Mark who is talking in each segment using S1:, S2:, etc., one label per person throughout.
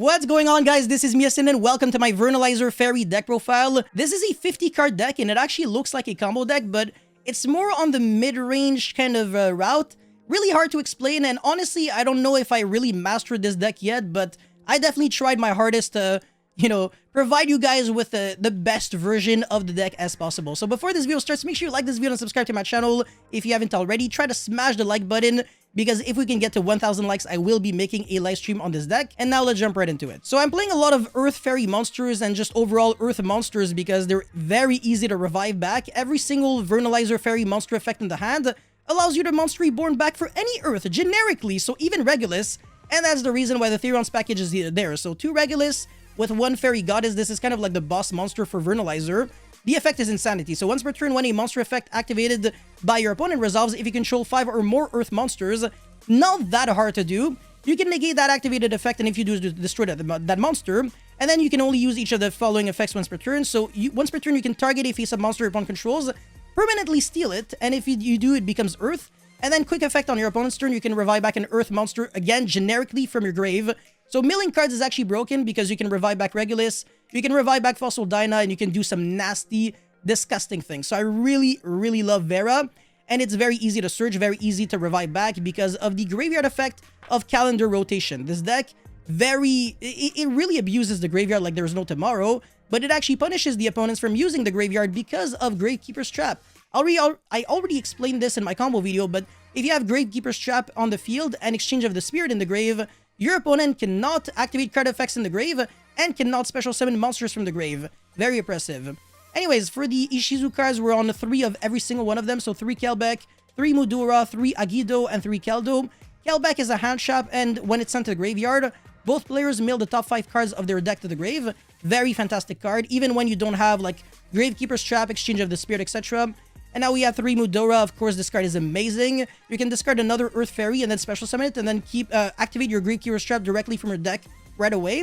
S1: What's going on, guys? This is Miasin and welcome to my Vernalizer Fairy deck profile. This is a 50 card deck and it actually looks like a combo deck, but it's more on the mid-range kind of route. Really hard to explain, and honestly, I don't know if I really mastered this deck yet, but I definitely tried my hardest to, provide you guys with the best version of the deck as possible. So before this video starts, make sure you like this video and subscribe to my channel if you haven't already. Try to smash the like button, because if we can get to 1,000 likes, I will be making a live stream on this deck. And now let's jump right into it. So I'm playing a lot of Earth Fairy monsters and just overall Earth monsters because they're very easy to revive back. Every single Vernalizer Fairy monster effect in the hand allows you to Monster Reborn back for any Earth, generically, so even Regulus. And that's the reason why the Theron's package is there. So 2 Regulus with 1 Fairy Goddess. This is kind of like the boss monster for Vernalizer. The effect is Insanity. So once per turn, when a monster effect activated by your opponent resolves, if you control 5 or more Earth monsters, not that hard to do. You can negate that activated effect, and if you do, destroy that monster, and then you can only use each of the following effects once per turn. So once per turn, you can target a face-up monster your opponent controls, permanently steal it, and if you do, it becomes Earth. And then quick effect on your opponent's turn, you can revive back an Earth monster, again, generically from your grave. So milling cards is actually broken because you can revive back Regulus, you can revive back Fossil Dyna, and you can do some nasty, disgusting things. So I really, really love Vera, and it's very easy to search, very easy to revive back because of the graveyard effect of calendar rotation. This deck, it really abuses the graveyard like there's no tomorrow, but it actually punishes the opponents from using the graveyard because of Gravekeeper's Trap. I already explained this in my combo video, but if you have Gravekeeper's Trap on the field and Exchange of the Spirit in the grave, your opponent cannot activate card effects in the grave and cannot special summon monsters from the grave. Very oppressive. Anyways, for the Ishizu cards, we're on 3 of every single one of them. So 3 Kelbeck, 3 Mudora, 3 Agido, and 3 Keldo. Kelbeck is a hand trap, and when it's sent to the graveyard, both players mail the top 5 cards of their deck to the grave. Very fantastic card, even when you don't have like Gravekeeper's Trap, Exchange of the Spirit, etc. And now we have 3 Mudora. Of course, this card is amazing. You can discard another Earth Fairy and then special summon it, and then activate your Gravekeeper's Trap directly from your deck right away.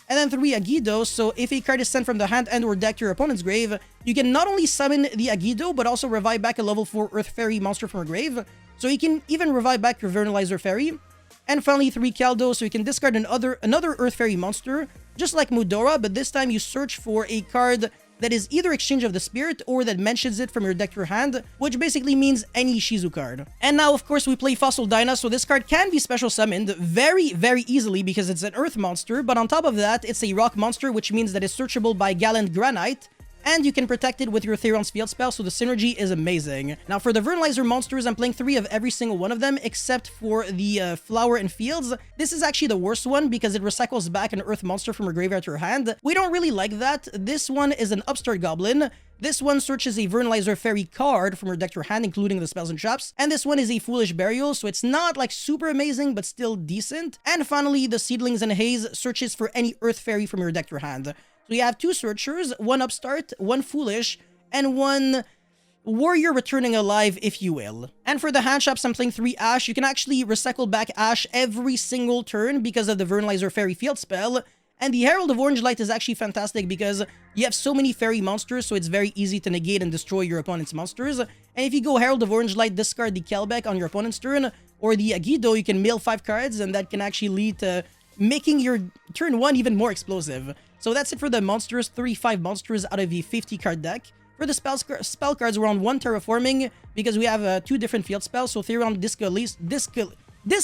S1: And then 3 Agido. So if a card is sent from the hand and or deck to your opponent's grave, you can not only summon the Agido, but also revive back a level 4 Earth Fairy monster from a grave. So you can even revive back your Vernalizer Fairy. And finally 3 Keldo, so you can discard another Earth Fairy monster, just like Mudora, but this time you search for a card that is either Exchange of the Spirit or that mentions it from your deck to your hand, which basically means any Shizu card. And now, of course, we play Fossil Dyna, so this card can be special summoned very, very easily because it's an Earth monster, but on top of that, it's a Rock monster, which means that it's searchable by Gallant Granite, and you can protect it with your Theron's Field spell, so the synergy is amazing. Now, for the Vernalizer monsters, I'm playing 3 of every single one of them, except for the Flower and Fields. This is actually the worst one, because it recycles back an Earth monster from your graveyard to your hand. We don't really like that. This one is an Upstart Goblin. This one searches a Vernalizer Fairy card from your deck to your hand, including the spells and traps. And this one is a Foolish Burial, so it's not like super amazing, but still decent. And finally, the Seedlings and Haze searches for any Earth Fairy from your deck to your hand. So you have 2 searchers, 1 Upstart, 1 Foolish, and 1 Warrior Returning Alive, if you will. And for the hand traps, I'm playing 3 Ash. You can actually recycle back Ash every single turn because of the Vernalizer Fairy Field spell. And the Herald of Orange Light is actually fantastic because you have so many fairy monsters, so it's very easy to negate and destroy your opponent's monsters. And if you go Herald of Orange Light, discard the Kelbeck on your opponent's turn, or the Agido, you can mill 5 cards, and that can actually lead to making your turn 1 even more explosive. So that's it for the monsters, 35 monsters out of the 50 card deck. For the spell cards, we're on 1 Terraforming because we have 2 different field spells. So Theron This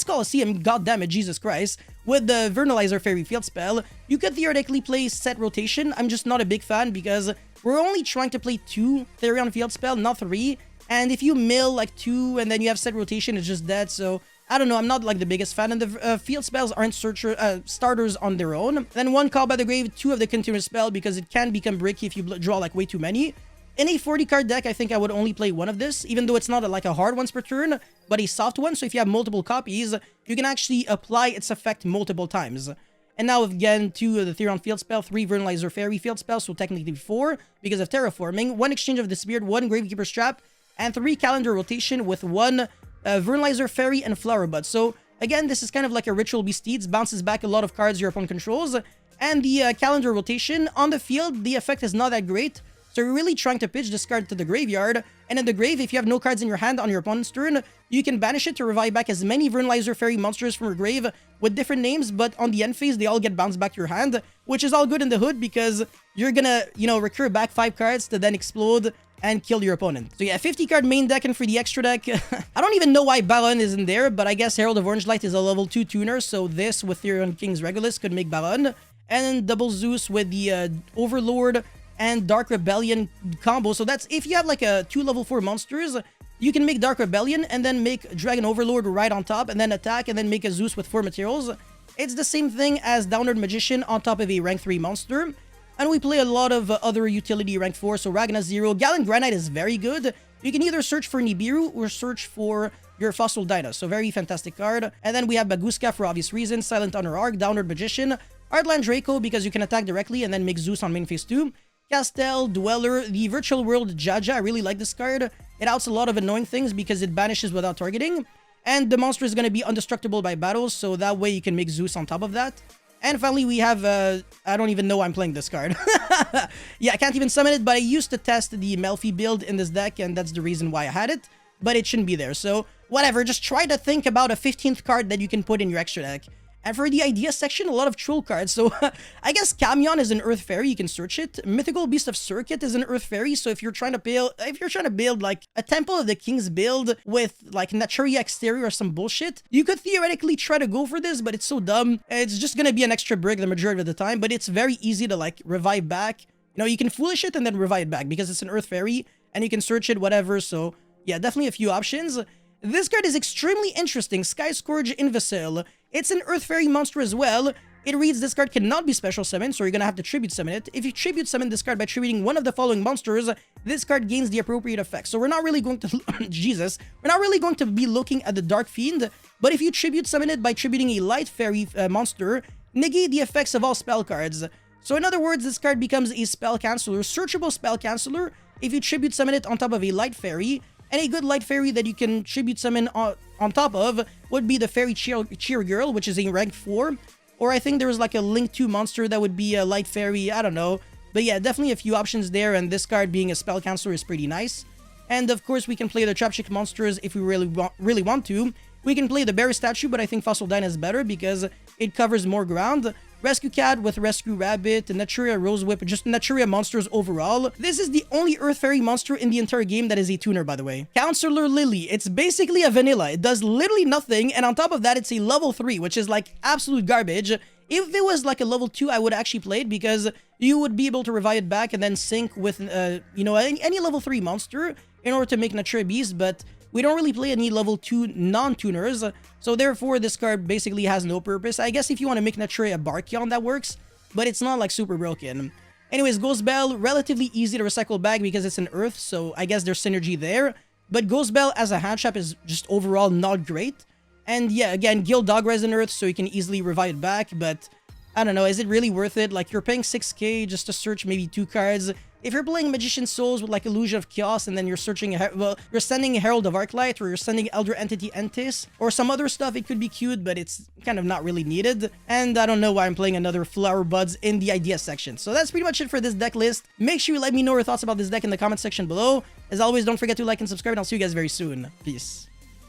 S1: Coliseum, goddammit, Jesus Christ, with the Vernalizer Fairy field spell. You could theoretically play Set Rotation. I'm just not a big fan because we're only trying to play 2 Therion field spell, not 3. And if you mill like 2 and then you have Set Rotation, it's just dead. So I don't know, I'm not like the biggest fan, and the field spells aren't starters on their own. Then 1 Call by the Grave, 2 of the Continuous Spell because it can become bricky if you draw like way too many. In a 40 card deck, I think I would only play 1 of this, even though it's not like a hard once per turn, but a soft one. So if you have multiple copies, you can actually apply its effect multiple times. And now again, 2 of the Theron Field Spell, 3 Vernalizer Fairy Field Spell, so technically 4 because of Terraforming, 1 Exchange of the Spirit, 1 Gravekeeper's Trap, and 3 Calendar Rotation with 1 Vernalizer Fairy and Flower Bud. So again, this is kind of like a Ritual Beast Steeds, bounces back a lot of cards your opponent controls. And the Calendar Rotation on the field, the effect is not that great. So you're really trying to pitch this card to the graveyard, and in the grave, if you have no cards in your hand on your opponent's turn, you can banish it to revive back as many Vernalizer Fairy monsters from your grave with different names, but on the end phase, they all get bounced back to your hand, which is all good in the hood because you're gonna, recur back 5 cards to then explode and kill your opponent. So yeah, 50 card main deck, and for the extra deck, I don't even know why Baron isn't there, but I guess Herald of Orange Light is a level 2 tuner, so this with Therion King's Regulus could make Baron, and Double Zeus with the Overlord and Dark Rebellion combo. So that's if you have like a 2 level 4 monsters, you can make Dark Rebellion and then make Dragon Overlord right on top and then attack and then make a Zeus with 4 materials. It's the same thing as Downward Magician on top of a rank 3 monster. And we play a lot of other utility rank 4, so Ragna 0. Gallant Granite is very good. You can either search for Nibiru or search for your Fossil Dyna, so very fantastic card. And then we have Baguska for obvious reasons, Silent Honor Arc, Downward Magician, Heartland Draco because you can attack directly and then make Zeus on main phase 2. Castel, Dweller, the Virtual World Jaja, I really like this card. It outs a lot of annoying things because it banishes without targeting. And the monster is going to be indestructible by battles, so that way you can make Zeus on top of that. And finally, we have, I don't even know why I'm playing this card. Yeah, I can't even summon it, but I used to test the Melfi build in this deck, and that's the reason why I had it. But it shouldn't be there, so whatever, just try to think about a 15th card that you can put in your extra deck. And for the idea section, a lot of troll cards. So I guess Camion is an Earth Fairy, you can search it. Mythical Beast of Circuit is an Earth Fairy, so if you're trying to build like a Temple of the Kings build with like Naturia Exterior or some bullshit, you could theoretically try to go for this, but it's so dumb. It's just gonna be an extra brick the majority of the time, but it's very easy to like revive back. You can Foolish it and then revive it back because it's an Earth Fairy and you can search it, whatever. So yeah, definitely a few options. This card is extremely interesting, Sky Scourge Invisible. It's an Earth Fairy monster as well. It reads this card cannot be special summoned, so you're gonna have to tribute summon it. If you tribute summon this card by tributing one of the following monsters, this card gains the appropriate effect. So we're not really going to, we're not really going to be looking at the Dark Fiend, but if you tribute summon it by tributing a Light Fairy monster, negate the effects of all spell cards. So in other words, this card becomes a spell canceller, searchable spell canceller, if you tribute summon it on top of a Light Fairy. And a good Light Fairy that you can tribute summon on top of would be the Fairy Cheer Girl, which is a rank 4. Or I think there was like a Link 2 monster that would be a Light Fairy, I don't know. But yeah, definitely a few options there, and this card being a spell canceller is pretty nice. And of course, we can play the Trapchick monsters if we really want to. We can play the Bear Statue, but I think Fossil Dyna is better because it covers more ground. Rescue Cat with Rescue Rabbit, Naturia Rose Whip, just Naturia monsters overall. This is the only Earth Fairy monster in the entire game that is a tuner, by the way. Counselor Lily, it's basically a vanilla. It does literally nothing, and on top of that, it's a level 3, which is like absolute garbage. If it was like a level 2, I would actually play it because you would be able to revive it back and then sync with, any level 3 monster in order to make Naturia Beast, but we don't really play any level 2 non-tuners, so therefore this card basically has no purpose. I guess if you want to make Naturia a Barkion, that works, but it's not like super broken. Anyways, Ghost Bell, relatively easy to recycle back because it's an Earth, so I guess there's synergy there. But Ghost Bell as a hand trap is just overall not great. And yeah, again, Guild Dog Res in Earth, so you can easily revive it back, but I don't know, is it really worth it? Like, you're paying 6k just to search maybe 2 cards. If you're playing Magician Souls with like Illusion of Chaos and then you're searching, you're sending Herald of Arclight or you're sending Elder Entity Entis or some other stuff, it could be cute, but it's kind of not really needed. And I don't know why I'm playing another Flower Buds in the idea section. So that's pretty much it for this deck list. Make sure you let me know your thoughts about this deck in the comment section below. As always, don't forget to like and subscribe, and I'll see you guys very soon. Peace.